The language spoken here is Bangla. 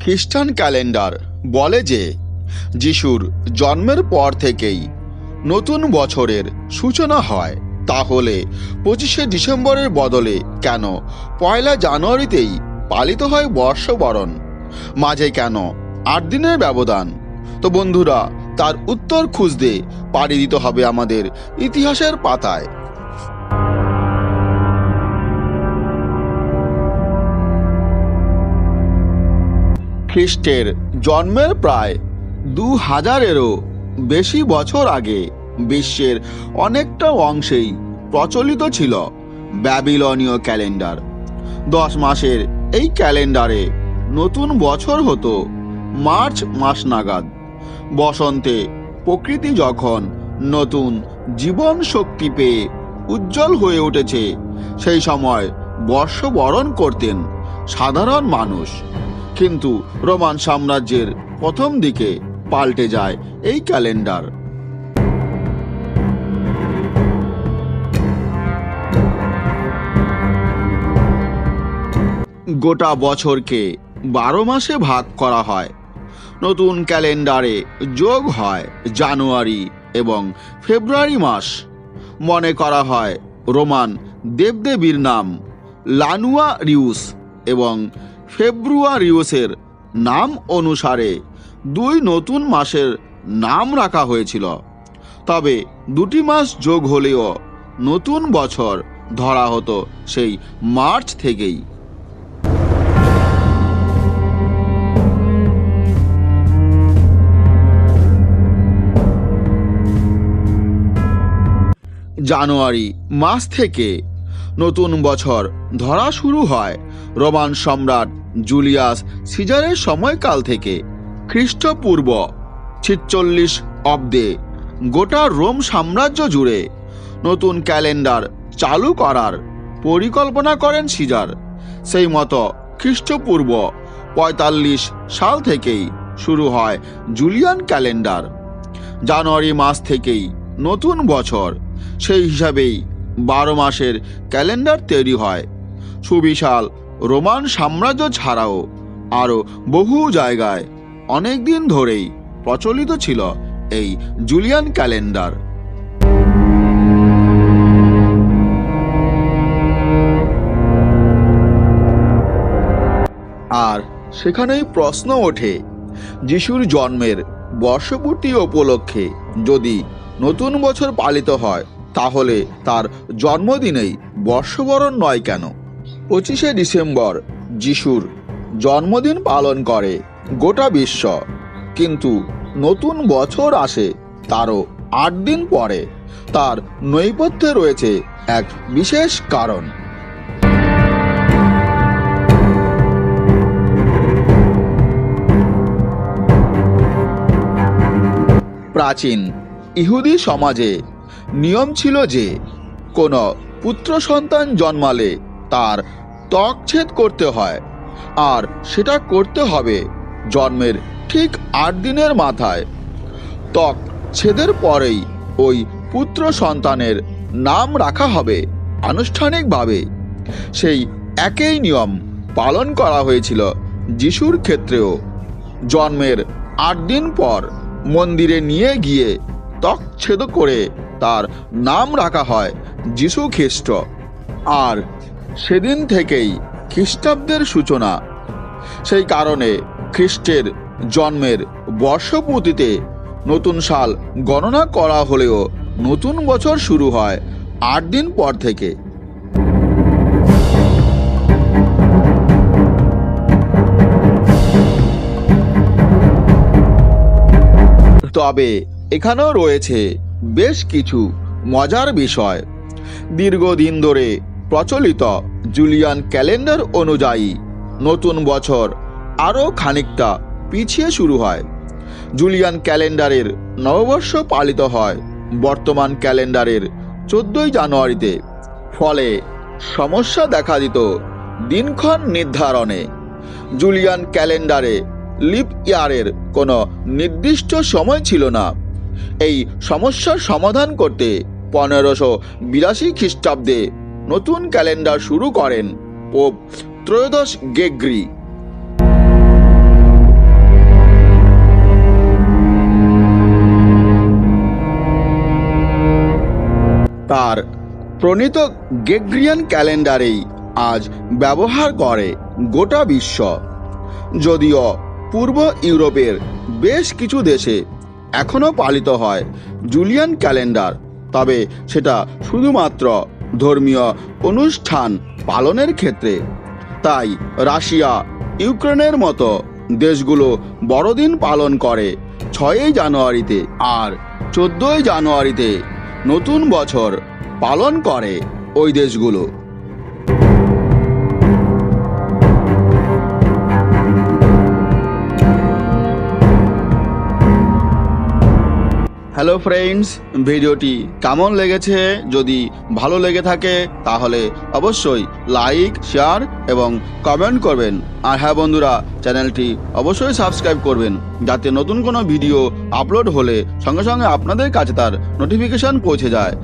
খ্রিস্টান ক্যালেন্ডার বলে যে যিশুর জন্মের পর থেকেই নতুন বছরের সূচনা হয়। তাহলে 25শে ডিসেম্বরের বদলে কেন 1 জানুয়ারিতেই পালিত হয় বর্ষবরণ? মাঝে কেন 8 দিনের ব্যবধান? তো বন্ধুরা, তার উত্তর খুঁজতে পাড়ি দিতে হবে আমাদের ইতিহাসের পাতায়। খ্রিস্টের জন্মের প্রায় 2000-এরও বেশি বছর আগে বিশ্বের অনেকটা অংশেই প্রচলিত ছিল ব্যাবিলনীয় ক্যালেন্ডার। 10 মাসের এই ক্যালেন্ডারে নতুন বছর হতো মার্চ মাস নাগাদ। বসন্তে প্রকৃতি যখন নতুন জীবন শক্তি পেয়ে উজ্জ্বল হয়ে উঠেছে, সেই সময় বর্ষবরণ করতেন সাধারণ মানুষ। কিন্তু রোমান সাম্রাজ্যের প্রথম দিকে পাল্টে যায় এই ক্যালেন্ডার। গোটা বছরকে 12 মাসে ভাগ করা হয়। নতুন ক্যালেন্ডারে যোগ হয় জানুয়ারি এবং ফেব্রুয়ারি মাস। মনে করা হয় রোমান দেবদেবীর নাম লানুয়ারিউস এবং ফেব্রুয়ারিউসের নাম অনুসারে 2 নতুন মাসের নাম রাখা হয়েছিল। তবে 2টি মাস যোগ হলেও নতুন বছর ধরা হতো সেই মার্চ থেকেই। জানুয়ারি মাস থেকে নতুন বছর ধরা শুরু হয় রোমান সম্রাট জুলিয়াস সিজারের সময়কাল থেকে। খ্রিস্টপূর্ব 46 অব্দে গোটা রোম সাম্রাজ্য জুড়ে নতুন ক্যালেন্ডার চালু করার পরিকল্পনা করেন সিজার। সেই মতো খ্রিস্টপূর্ব 45 সাল থেকেই শুরু হয় জুলিয়ান ক্যালেন্ডার। জানুয়ারি মাস থেকেই নতুন বছর, সেই হিসাবেই 12 মাসের ক্যালেন্ডার তৈরি হয়। সুবিশাল রোমান সাম্রাজ্য ছাড়াও আরও বহু জায়গায় অনেক দিন ধরেই প্রচলিত ছিল এই জুলিয়ান ক্যালেন্ডার। আর সেখানেই প্রশ্ন ওঠে, যিশুর জন্মের বর্ষপূর্তি উপলক্ষে যদি নতুন বছর পালিত হয়, তাহলে তার জন্মদিনেই বর্ষবরণ নয় কেন? 25শে ডিসেম্বর যিশুর জন্মদিন পালন করে গোটা বিশ্ব, কিন্তু নতুন বছর আসে তারও 8 দিন পরে। তার নৈপথ্যে রয়েছে এক বিশেষ কারণ। প্রাচীন ইহুদি সমাজে নিয়ম ছিল যে কোনো পুত্র সন্তান জন্মালে তার ত্বক ছেদ করতে হয়, আর সেটা করতে হবে জন্মের ঠিক 8 দিনের মাথায়। ত্বক ছেদের পরেই ওই পুত্র সন্তানের নাম রাখা হবে আনুষ্ঠানিকভাবে। সেই একই নিয়ম পালন করা হয়েছিল যিশুর ক্ষেত্রেও। জন্মের 8 দিন পর মন্দিরে নিয়ে গিয়ে ত্বক ছেদ করে তার নাম রাখা হয় যিশু খ্রিস্ট। আর সেদিন থেকেই খ্রিস্টাব্দের সূচনা। সেই কারণে খ্রিস্টের জন্মের বর্ষপূর্তিতে নতুন সাল গণনা করা হলেও নতুন বছর শুরু হয় 8 দিন পর থেকে। তবে এখানেও রয়েছে বেশ কিছু মজার বিষয়। দীর্ঘদিন ধরে প্রচলিত জুলিয়ান ক্যালেন্ডার অনুযায়ী নতুন বছর আরও খানিকটা পিছিয়ে শুরু হয়। জুলিয়ান ক্যালেন্ডারের নববর্ষ পালিত হয় বর্তমান ক্যালেন্ডারের 14 জানুয়ারিতে। ফলে সমস্যা দেখা দিত দিনক্ষণ নির্ধারণে। জুলিয়ান ক্যালেন্ডারে লিপ ইয়ারের কোনো নির্দিষ্ট সময় ছিল না। এই সমস্যার সমাধান করতে 1582 খ্রিস্টাব্দে নতুন ক্যালেন্ডার শুরু করেন পোপ ত্রয়োদশ গ্রেগরি। প্রণীত গ্রেগরিয়ান ক্যালেন্ডারেই আজ ব্যবহার করে গোটা বিশ্ব। যদিও পূর্ব ইউরোপের বেশ কিছু দেশে এখনও পালিত হয় জুলিয়ান ক্যালেন্ডার, তবে সেটা শুধুমাত্র ধর্মীয় অনুষ্ঠান পালনের ক্ষেত্রে। তাই রাশিয়া, ইউক্রেনের মতো দেশগুলো বড়দিন পালন করে 6ই জানুয়ারিতে, আর 14ই জানুয়ারিতে নতুন বছর পালন করে ওই দেশগুলো। হ্যালো ফ্রেন্ডস, ভিডিওটি কেমন লেগেছে? যদি ভালো লেগে থাকে তাহলে অবশ্যই লাইক, শেয়ার এবং কমেন্ট করবেন। আর হ্যাঁ বন্ধুরা, চ্যানেলটি অবশ্যই সাবস্ক্রাইব করবেন, যাতে নতুন কোনো ভিডিও আপলোড হলে সঙ্গে সঙ্গে আপনাদের কাছে তার নোটিফিকেশন পৌঁছে যায়।